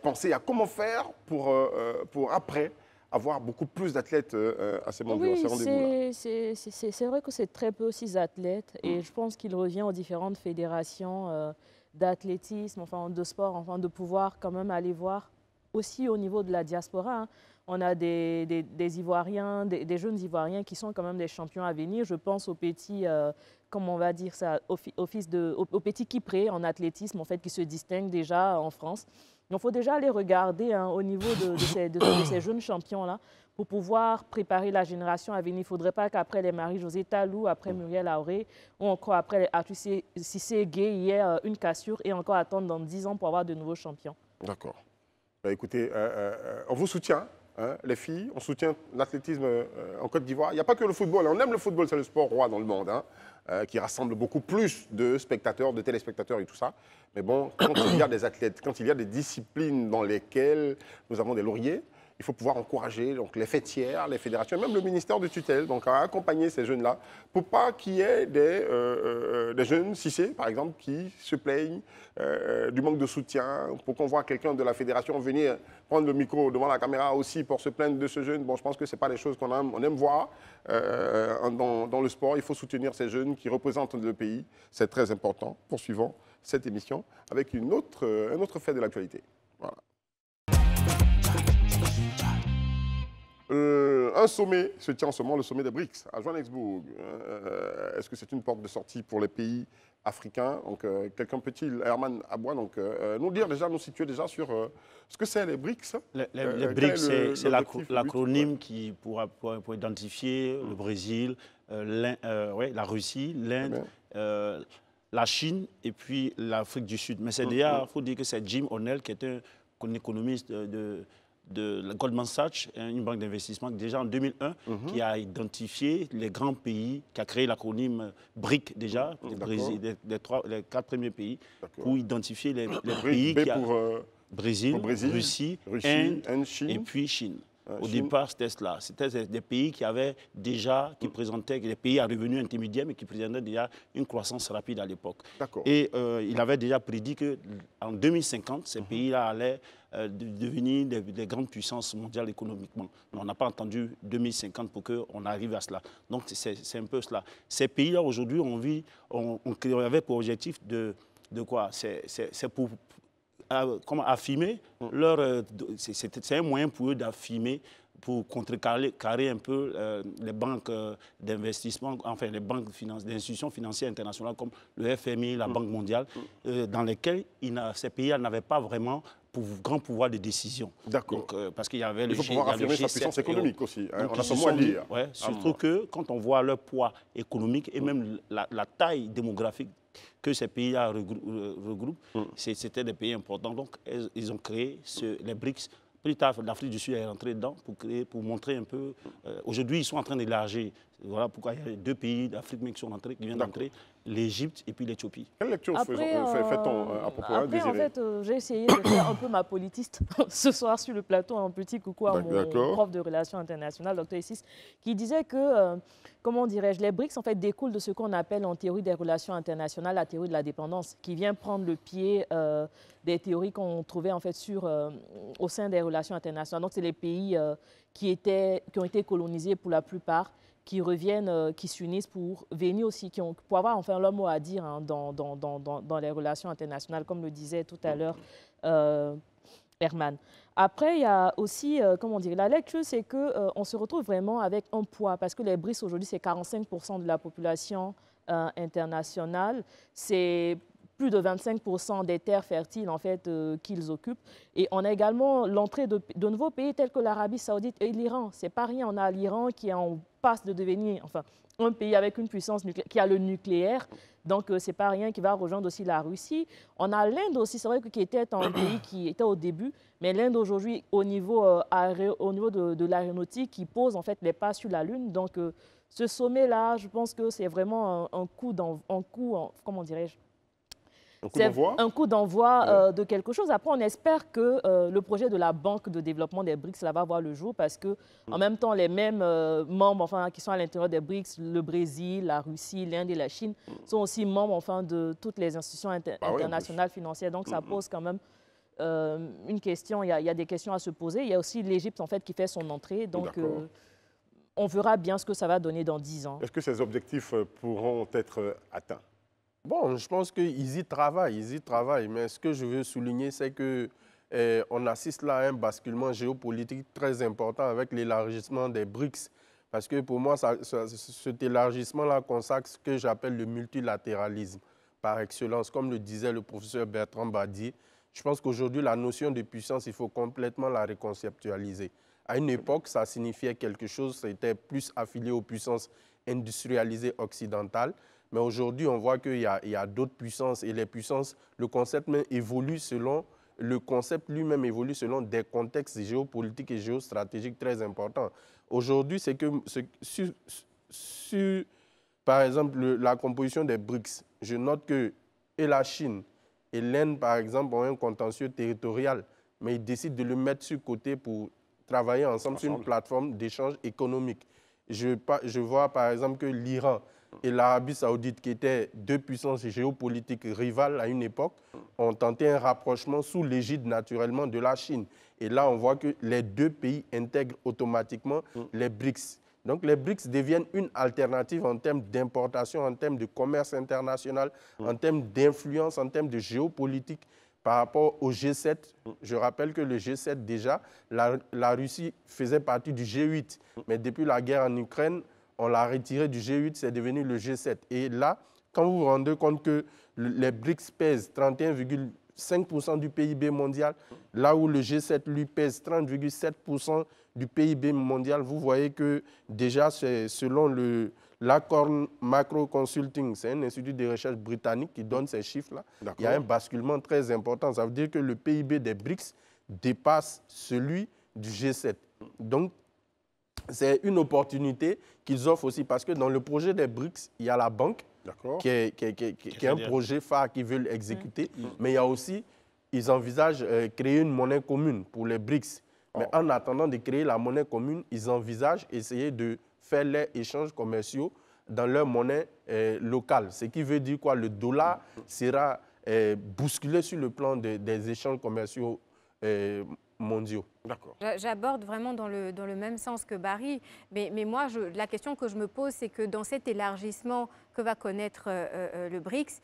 penser à comment faire pour après avoir beaucoup plus d'athlètes à ces mondiaux, à ces rendez-vous-là.
C'est vrai que c'est très peu 6 athlètes et je pense qu'il revient aux différentes fédérations d'athlétisme, enfin de sport, enfin de pouvoir quand même aller voir aussi au niveau de la diaspora. Hein. On a des Ivoiriens, des jeunes Ivoiriens qui sont quand même des champions à venir. Je pense aux petits, comment on va dire ça, aux petits Kipré en athlétisme, en fait, qui se distinguent déjà en France. Donc, il faut déjà aller regarder au niveau de ces jeunes champions-là pour pouvoir préparer la génération à venir. Il ne faudrait pas qu'après les Marie-Josée Talou, après Muriel Aouré, ou encore après les Atou Cissé Gueye, il y ait une cassure et encore attendre dans 10 ans pour avoir de nouveaux champions.
D'accord. Bah, écoutez, on vous soutient. Les filles, on soutient l'athlétisme en Côte d'Ivoire. Il n'y a pas que le football. On aime le football, c'est le sport roi dans le monde, qui rassemble beaucoup plus de spectateurs, de téléspectateurs et tout ça. Mais bon, quand il y a des athlètes, quand il y a des disciplines dans lesquelles nous avons des lauriers, il faut pouvoir encourager donc, les fêtières, les fédérations, même le ministère de tutelle, donc à accompagner ces jeunes-là, pour pas qu'il y ait des jeunes Cissé, par exemple, qui se plaignent du manque de soutien, pour qu'on voit quelqu'un de la fédération venir prendre le micro devant la caméra aussi pour se plaindre de ce jeune. Bon, je pense que ce n'est pas des choses qu'on aime, on aime voir dans le sport. Il faut soutenir ces jeunes qui représentent le pays. C'est très important. Poursuivons cette émission avec un autre fait de l'actualité. Voilà. Un sommet se tient en ce moment, le sommet des BRICS, à Johannesburg. Est-ce que c'est une porte de sortie pour les pays africains? Donc, quelqu'un peut-il, Herman Aboua, nous situer déjà sur ce que c'est les BRICS?
Les BRICS, c'est l'acronyme qui pour identifier le Brésil, la Russie, l'Inde, la Chine et puis l'Afrique du Sud. Mais c'est déjà, il faut dire que c'est Jim O'Neill qui est un économiste de Goldman Sachs, une banque d'investissement, déjà en 2001, qui a identifié les grands pays, qui a créé l'acronyme BRIC déjà, les 4 premiers pays, pour identifier les pays
pour
Brésil, Russie, Inde, Chine. Et puis Chine. Au départ, c'était cela. C'était des pays qui avaient déjà, qui présentaient, des pays à revenus intermédiaires, mais qui présentaient déjà une croissance rapide à l'époque. Et il avait déjà prédit qu'en 2050, ces pays-là allaient devenir des grandes puissances mondiales économiquement. Mais on n'a pas entendu 2050 pour qu'on arrive à cela. Donc, c'est un peu cela. Ces pays-là, aujourd'hui, on avait pour objectif de quoi? C'est pour comment affirmer leur... c'est un moyen pour eux d'affirmer, pour contrecarrer un peu les banques d'investissement, enfin les banques d'institutions financières internationales comme le FMI, la Banque mondiale, dans lesquelles ces pays n'avaient pas vraiment grand pouvoir de décision.
D'accord.
Parce qu'il y avait le G7.
Il faut pouvoir affirmer sa puissance économique aussi. Hein, on a ce mot à dire.
Ouais, surtout que quand on voit leur poids économique et même la taille démographique que ces pays-là regroupent, c'était des pays importants. Donc, ils ont créé les BRICS. Plus tard, l'Afrique du Sud est rentrée dedans pour montrer un peu. Aujourd'hui, ils sont en train d'élargir. Voilà pourquoi il y a 2 pays d'Afrique qui sont entrés, qui viennent d'entrer, l'Égypte et puis l'Éthiopie.
Quelle lecture fait-on à propos de
Après, en fait, j'ai essayé de faire un peu ma politiste ce soir sur le plateau. Un petit coucou à mon prof de relations internationales, Dr. Essis, qui disait que, comment dirais-je, les BRICS en fait, découlent de ce qu'on appelle en théorie des relations internationales la théorie de la dépendance, qui vient prendre le pied des théories qu'on trouvait en fait, au sein des relations internationales. Donc, c'est les pays qui ont été colonisés pour la plupart, qui reviennent, qui s'unissent pour venir aussi, pour avoir enfin leur mot à dire hein, dans les relations internationales, comme le disait tout à l'heure Herman. Après, il y a aussi, comment dire, la lecture, c'est qu'on se retrouve vraiment avec un poids, parce que les BRICS aujourd'hui, c'est 45% de la population internationale, c'est plus de 25% des terres fertiles en fait, qu'ils occupent. Et on a également l'entrée de nouveaux pays tels que l'Arabie Saoudite et l'Iran. C'est pas rien, on a l'Iran qui est en passe de devenir enfin, un pays avec une puissance nucléaire, qui a le nucléaire. Donc, c'est pas rien qui va rejoindre aussi la Russie. On a l'Inde aussi, c'est vrai qui était un pays qui était au début, mais l'Inde aujourd'hui, au niveau de l'aéronautique, qui pose en fait les pas sur la Lune. Donc, ce sommet-là, je pense que c'est vraiment un coup, comment dirais-je, un coup d'envoi de quelque chose. Après, on espère que le projet de la Banque de développement des BRICS va voir le jour parce que, en même temps, les mêmes membres enfin, qui sont à l'intérieur des BRICS, le Brésil, la Russie, l'Inde et la Chine, sont aussi membres enfin, de toutes les institutions internationales financières. Donc, ça pose quand même une question. Il y a des questions à se poser. Il y a aussi l'Égypte en fait, qui fait son entrée. Donc, on verra bien ce que ça va donner dans 10 ans.
Est-ce que ces objectifs pourront être atteints?
Bon, je pense qu'ils y travaillent, mais ce que je veux souligner, c'est qu'on assiste là à un basculement géopolitique très important avec l'élargissement des BRICS. Parce que pour moi, cet élargissement-là consacre ce que j'appelle le multilatéralisme par excellence. Comme le disait le professeur Bertrand Badier, je pense qu'aujourd'hui, la notion de puissance, il faut complètement la reconceptualiser. À une époque, ça signifiait quelque chose, c'était plus affilié aux puissances industrialisées occidentales. Mais aujourd'hui, on voit qu'il y a d'autres puissances et les puissances, le concept lui-même évolue selon des contextes géopolitiques et géostratégiques très importants. Aujourd'hui, c'est que sur, par exemple, la composition des BRICS, je note que et la Chine et l'Inde, par exemple, ont un contentieux territorial, mais ils décident de le mettre sur côté pour travailler ensemble sur une plateforme d'échange économique. Je vois, par exemple, que l'Iran et l'Arabie Saoudite, qui étaient 2 puissances géopolitiques rivales à une époque, ont tenté un rapprochement sous l'égide naturellement de la Chine. Et là, on voit que les 2 pays intègrent automatiquement les BRICS. Donc, les BRICS deviennent une alternative en termes d'importation, en termes de commerce international, en termes d'influence, en termes de géopolitique par rapport au G7. Je rappelle que le G7, déjà, la Russie faisait partie du G8. Mais depuis la guerre en Ukraine, on l'a retiré du G8, c'est devenu le G7. Et là, quand vous vous rendez compte que les BRICS pèsent 31,5% du PIB mondial, là où le G7 lui pèse 30,7% du PIB mondial, vous voyez que déjà, selon l'accord Macro Consulting, c'est un institut de recherche britannique qui donne ces chiffres-là, il y a un basculement très important. Ça veut dire que le PIB des BRICS dépasse celui du G7. Donc, c'est une opportunité qu'ils offrent aussi parce que dans le projet des BRICS, il y a la banque qui est un projet phare qu'ils veulent exécuter, mais il y a aussi, ils envisagent créer une monnaie commune pour les BRICS. Mais en attendant de créer la monnaie commune, ils envisagent essayer de faire les échanges commerciaux dans leur monnaie locale. Ce qui veut dire quoi? Le dollar sera bousculé sur le plan des échanges commerciaux mondiaux.
D'accord.
J'aborde vraiment dans le même sens que Barry, mais moi, la question que je me pose, c'est que dans cet élargissement que va connaître le BRICS,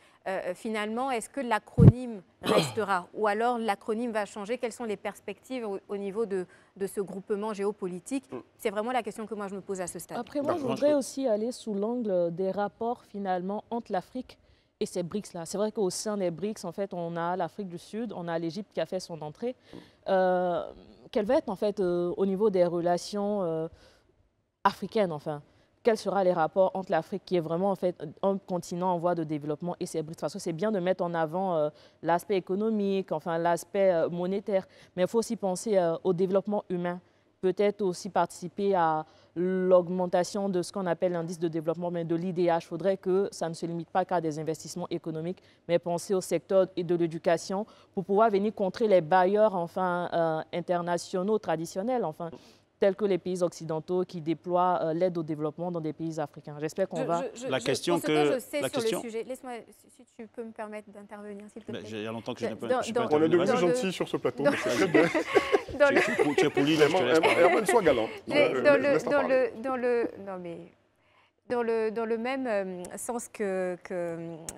finalement, est-ce que l'acronyme restera ou alors l'acronyme va changer? Quelles sont les perspectives au niveau de ce groupement géopolitique? C'est vraiment la question que moi, je me pose à ce stade.
Après, moi, je voudrais aussi aller sous l'angle des rapports, finalement, entre l'Afrique et ces BRICS-là. C'est vrai qu'au sein des BRICS, en fait, on a l'Afrique du Sud, on a l'Égypte qui a fait son entrée. Quel va être, en fait, au niveau des relations africaines, enfin? Quels seront les rapports entre l'Afrique, qui est vraiment, en fait, un continent en voie de développement, et ces BRICS? Parce que c'est bien de mettre en avant l'aspect économique, enfin, l'aspect monétaire, mais il faut aussi penser au développement humain. Peut-être aussi participer à l'augmentation de ce qu'on appelle l'indice de développement, mais de l'IDH. Il faudrait que ça ne se limite pas qu'à des investissements économiques, mais penser au secteur de l'éducation pour pouvoir venir contrer les bailleurs enfin, internationaux traditionnels, enfin, tels que les pays occidentaux qui déploient l'aide au développement dans des pays africains. J'espère qu'on va...
La question
que je sais
la
sur
question...
le sujet, laisse-moi, si tu peux me permettre d'intervenir, s'il te plaît.
Il y a longtemps que je n'ai pas...
On est devenus gentils sur ce plateau.
Tu es poli, là, je te laisse parler.
Herman, sois galant.
Dans le même sens que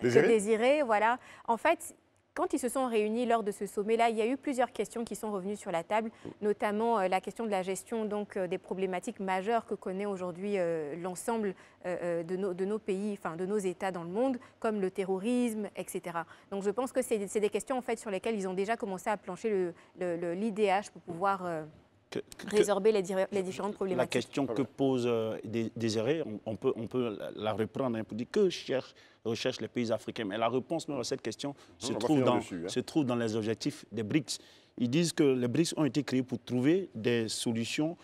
Désiré.
Désiré, voilà. En fait, quand ils se sont réunis lors de ce sommet-là, il y a eu plusieurs questions qui sont revenues sur la table, notamment la question de la gestion des problématiques majeures que connaît aujourd'hui l'ensemble de nos pays, enfin de nos États dans le monde, comme le terrorisme, etc. Donc je pense que c'est des questions en fait sur lesquelles ils ont déjà commencé à plancher l'IDH pour pouvoir résorber les différentes problématiques.
La question que pose Désiré, on peut la reprendre pour dire que recherchent les pays africains. Mais la réponse même à cette question se trouve dans les objectifs des BRICS. Ils disent que les BRICS ont été créés pour trouver des solutions,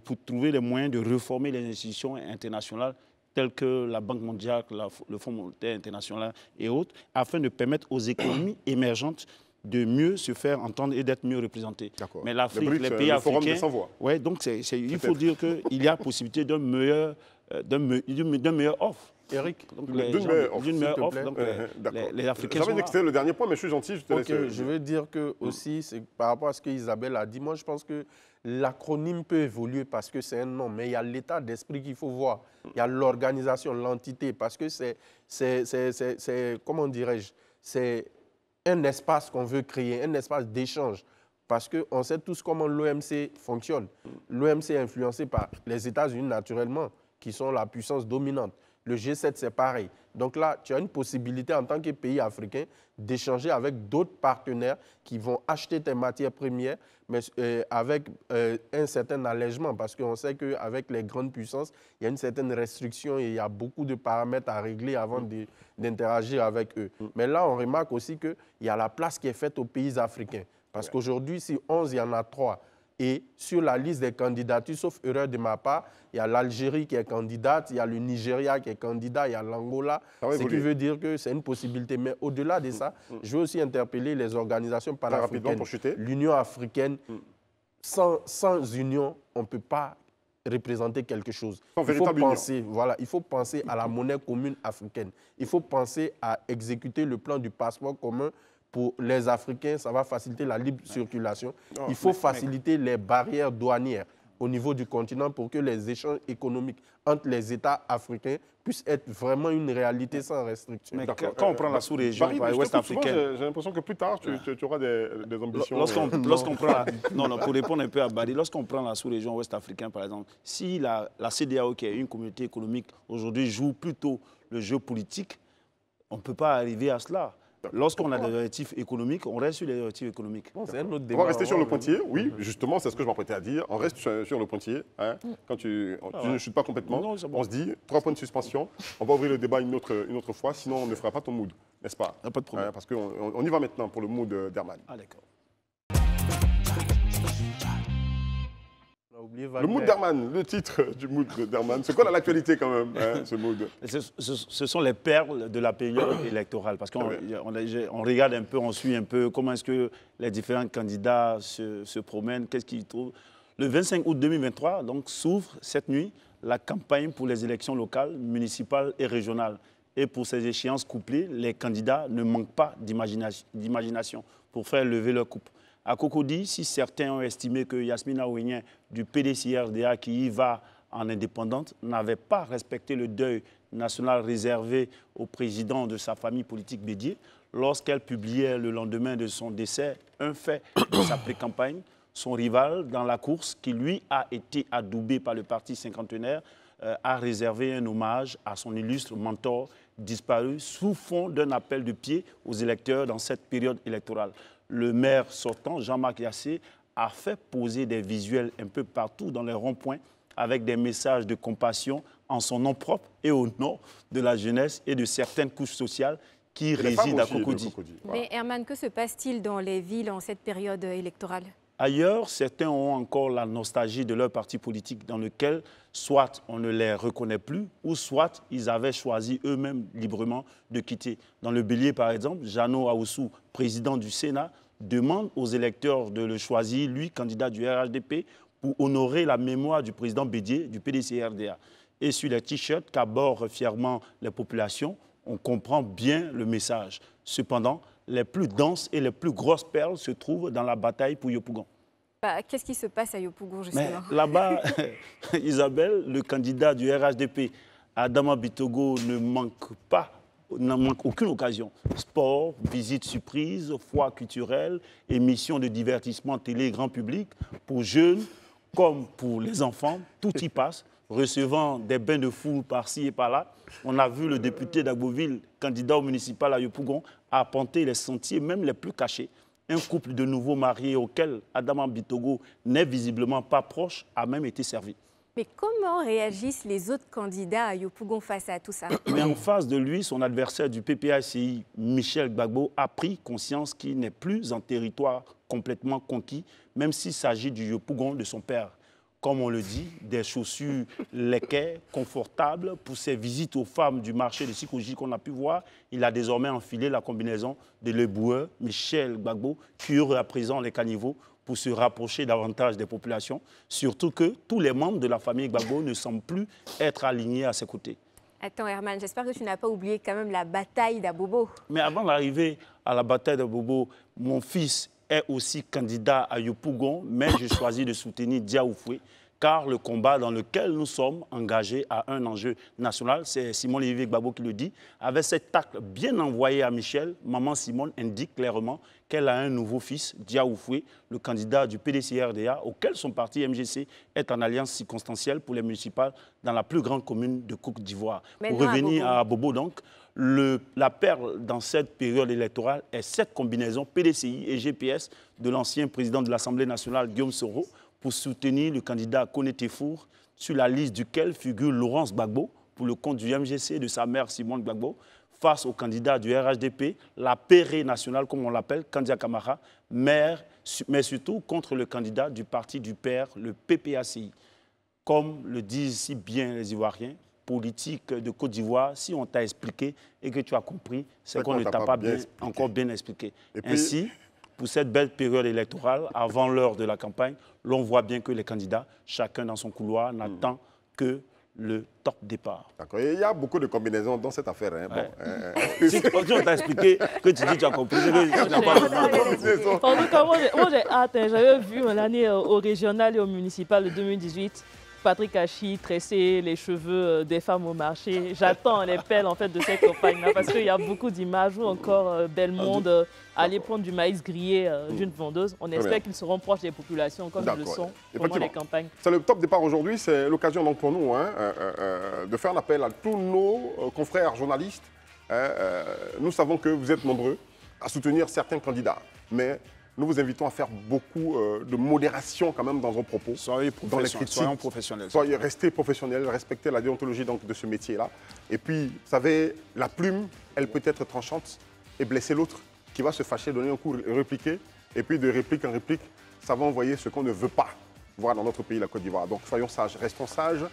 pour trouver les moyens de réformer les institutions internationales telles que la Banque mondiale, le Fonds monétaire international et autres, afin de permettre aux économies émergentes de mieux se faire entendre et d'être mieux représentés. Mais l'Afrique, les pays africains... Ouais, donc il faut dire qu'il y a possibilité d'une meilleure offre.
Eric,
d'une meilleure offre.
Donc, les Africains
J'avais dit que c'était le dernier point, mais je suis gentil, je te laisse.
Je veux dire que aussi, par rapport à ce qu'Isabelle a dit, moi je pense que l'acronyme peut évoluer parce que c'est un nom, mais il y a l'état d'esprit qu'il faut voir. Il y a l'organisation, l'entité, parce que c'est comment dirais-je, c'est un espace qu'on veut créer, un espace d'échange. Parce qu'on sait tous comment l'OMC fonctionne. L'OMC est influencé par les États-Unis naturellement, qui sont la puissance dominante. Le G7, c'est pareil. Donc là, tu as une possibilité en tant que pays africain d'échanger avec d'autres partenaires qui vont acheter tes matières premières, mais avec un certain allègement, parce qu'on sait qu'avec les grandes puissances, il y a une certaine restriction et il y a beaucoup de paramètres à régler avant d'interagir avec eux. Mais là, on remarque aussi qu'il y a la place qui est faite aux pays africains. Parce qu'aujourd'hui, si 11, il y en a 3. Et sur la liste des candidatures, sauf erreur de ma part, il y a l'Algérie qui est candidate, il y a le Nigeria qui est candidat, il y a l'Angola, ce qui veut dire que c'est une possibilité. Mais au-delà de ça, je veux aussi interpeller les organisations panafricaines, l'Union africaine. Sans union, on ne peut pas représenter quelque chose. Il faut penser à la monnaie commune africaine. Il faut penser à exécuter le plan du passeport commun. Pour les Africains, ça va faciliter la libre circulation. Il faut faciliter les barrières douanières au niveau du continent pour que les échanges économiques entre les États africains puissent être vraiment une réalité sans restriction.
Mais quand on prend la sous-région ouest africaine...
J'ai l'impression que plus tard, tu auras des ambitions...
Lorsqu'on prend... Non, pour répondre un peu à Barry, lorsqu'on prend la sous-région ouest africaine, par exemple, si la CEDEAO, qui est une communauté économique, aujourd'hui joue plutôt le jeu politique, on ne peut pas arriver à cela. Lorsqu'on a des objectifs économiques, on reste sur les objectifs économiques.
On va rester sur le pointillé, oui, justement, c'est ce que je m'apprêtais à dire. On reste sur le pointillé. Hein. Quand tu ne chutes pas complètement, on se dit 3 points de suspension. On va ouvrir le débat une autre fois, sinon on ne fera pas ton mood, n'est-ce pas?
Pas de problème.
Parce qu'on y va maintenant pour le mood d'Herman.
Ah, d'accord.
On a oublié
Le mood d'Herman, le titre du mood d'Herman. C'est quoi l'actualité quand même, hein, ce mood?
Ce sont les perles de la période électorale. Parce qu'on regarde un peu, on suit un peu comment est-ce que les différents candidats se promènent, qu'est-ce qu'ils trouvent. Le 25 août 2023, donc, s'ouvre cette nuit la campagne pour les élections locales, municipales et régionales. Et pour ces échéances couplées, les candidats ne manquent pas d'imagination pour faire lever leur coupe. À Cocody, si certains ont estimé que Yasmina Ouénien du PDCRDA qui y va en indépendante n'avait pas respecté le deuil national réservé au président de sa famille politique Bédié, lorsqu'elle publiait le lendemain de son décès un fait de sa pré-campagne, son rival dans la course, qui lui a été adoubé par le parti cinquantenaire, a réservé un hommage à son illustre mentor disparu sous fond d'un appel de pied aux électeurs dans cette période électorale. Le maire sortant, Jean-Marc Yassé, a fait poser des visuels un peu partout dans les ronds-points avec des messages de compassion en son nom propre et au nom de la jeunesse et de certaines couches sociales qui résident à Cocody.
Mais Herman, que se passe-t-il dans les villes en cette période électorale?
Ailleurs, certains ont encore la nostalgie de leur parti politique dans lequel soit on ne les reconnaît plus ou soit ils avaient choisi eux-mêmes librement de quitter. Dans le Bélier, par exemple, Jeannot Aoussou, président du Sénat, demande aux électeurs de le choisir, lui, candidat du RHDP, pour honorer la mémoire du président Bédié du PDCRDA. Et sur les t-shirts qu'abordent fièrement les populations, on comprend bien le message. Cependant, les plus denses et les plus grosses perles se trouvent dans la bataille pour Yopougon.
Qu'est-ce qui se passe à Yopougon, justement?
Là-bas, Isabelle, le candidat du RHDP, Adama Bitogo, ne manque aucune occasion. Sport, visite surprise, foire culturelle, émissions de divertissement télé grand public, pour jeunes comme pour les enfants, tout y passe, recevant des bains de foule par-ci et par-là. On a vu le député d'Agboville, candidat au municipal à Yopougon, arpenter les sentiers, même les plus cachés. Un couple de nouveaux mariés auquel Adama Bitogo n'est visiblement pas proche a même été servi.
Mais comment réagissent les autres candidats à Yopougon face à tout ça?
Mais en face de lui, son adversaire du PPACI, Michel Gbagbo, a pris conscience qu'il n'est plus en territoire complètement conquis, même s'il s'agit du Yopougon de son père. Comme on le dit, des chaussures lacquées, confortables. Pour ses visites aux femmes du marché de Sikoji qu'on a pu voir, il a désormais enfilé la combinaison de l'éboueur Michel Gbagbo, qui aurait à présent les caniveaux pour se rapprocher davantage des populations, surtout que tous les membres de la famille Gbagbo ne semblent plus être alignés à ses côtés.
Attends Herman, j'espère que tu n'as pas oublié quand même la bataille d'Abobo.
Mais avant d'arriver à la bataille d'Abobo, mon fils est aussi candidat à Yopougon, mais j'ai choisi de soutenir Diaoufoué, car le combat dans lequel nous sommes engagés a un enjeu national. C'est Simone-Olivier Gbagbo qui le dit. Avec cet acte bien envoyé à Michel, maman Simone indique clairement qu'elle a un nouveau fils, Diaoufoué, le candidat du PDCRDA, auquel son parti MGC est en alliance circonstancielle pour les municipales dans la plus grande commune de Côte d'Ivoire. Pour revenir à Bobo, donc, la perle dans cette période électorale est cette combinaison PDCI et GPS de l'ancien président de l'Assemblée nationale, Guillaume Soro, pour soutenir le candidat Koné Tefour, sur la liste duquel figure Laurence Gbagbo, pour le compte du MGC de sa mère Simone Gbagbo, face au candidat du RHDP, la Péré nationale, comme on l'appelle, Kandia Kamara, mais surtout contre le candidat du parti du père, le PPACI. Comme le disent si bien les Ivoiriens, politique de Côte d'Ivoire, si on t'a expliqué et que tu as compris, c'est qu'on ne t'a pas encore bien expliqué. Ainsi, pour cette belle période électorale, avant l'heure de la campagne, l'on voit bien que les candidats, chacun dans son couloir, n'attend que le top départ.
D'accord. Il y a beaucoup de combinaisons dans cette affaire. Hein.
Ouais. Si on t'a expliqué que tu dis que tu as compris, c'est que tu n'as pas compris.
En tout cas, moi j'ai hâte. J'avais vu l'année au régional et au municipal de 2018. Patrick Hachi tresser les cheveux des femmes au marché. J'attends les pelles en fait de cette campagne-là parce qu'il y a beaucoup d'images où encore Bellemonde aller prendre du maïs grillé d'une vendeuse. On espère qu'ils seront proches des populations comme ils le sont pendant les campagnes.
C'est le top départ aujourd'hui. C'est l'occasion donc pour nous de faire un appel à tous nos confrères journalistes. Nous savons que vous êtes nombreux à soutenir certains candidats, mais nous vous invitons à faire beaucoup de modération quand même dans vos propos.
Soyez professionnels.
Restez professionnels, respectez la déontologie donc, de ce métier-là. Et puis, vous savez, la plume, elle peut être tranchante et blesser l'autre qui va se fâcher, donner un coup, répliquer. Et puis, de réplique en réplique, ça va envoyer ce qu'on ne veut pas. voir dans notre pays, la Côte d'Ivoire. Donc soyons sages, restons sages.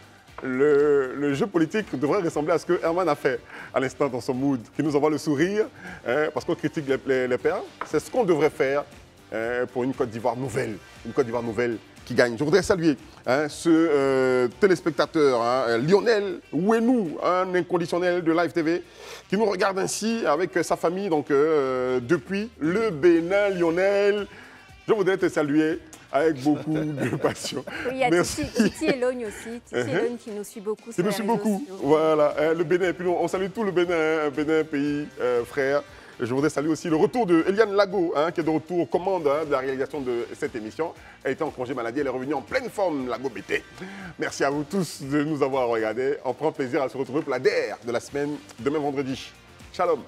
Le jeu politique devrait ressembler à ce que Herman a fait à l'instant dans son mood, qui nous envoie le sourire, parce qu'on critique les pères. C'est ce qu'on devrait faire pour une Côte d'Ivoire nouvelle, qui gagne. Je voudrais saluer ce téléspectateur, Lionel Ouenou, un inconditionnel de Live TV, qui nous regarde ainsi avec sa famille, donc depuis le Bénin. Lionel, je voudrais te saluer avec beaucoup de passion.
Oui, il y a Titi Elogne aussi, Titi Elogne qui nous suit beaucoup.
Qui nous suit beaucoup, voilà, le Bénin. Et puis on salue tout le Bénin, Bénin, pays frère. Je voudrais saluer aussi le retour de Eliane Lago, qui est de retour aux commandes de la réalisation de cette émission. Elle était en congé maladie, elle est revenue en pleine forme, Lago BT. Merci à vous tous de nous avoir regardés. On prend plaisir à se retrouver pour la DER de la semaine, demain vendredi. Shalom.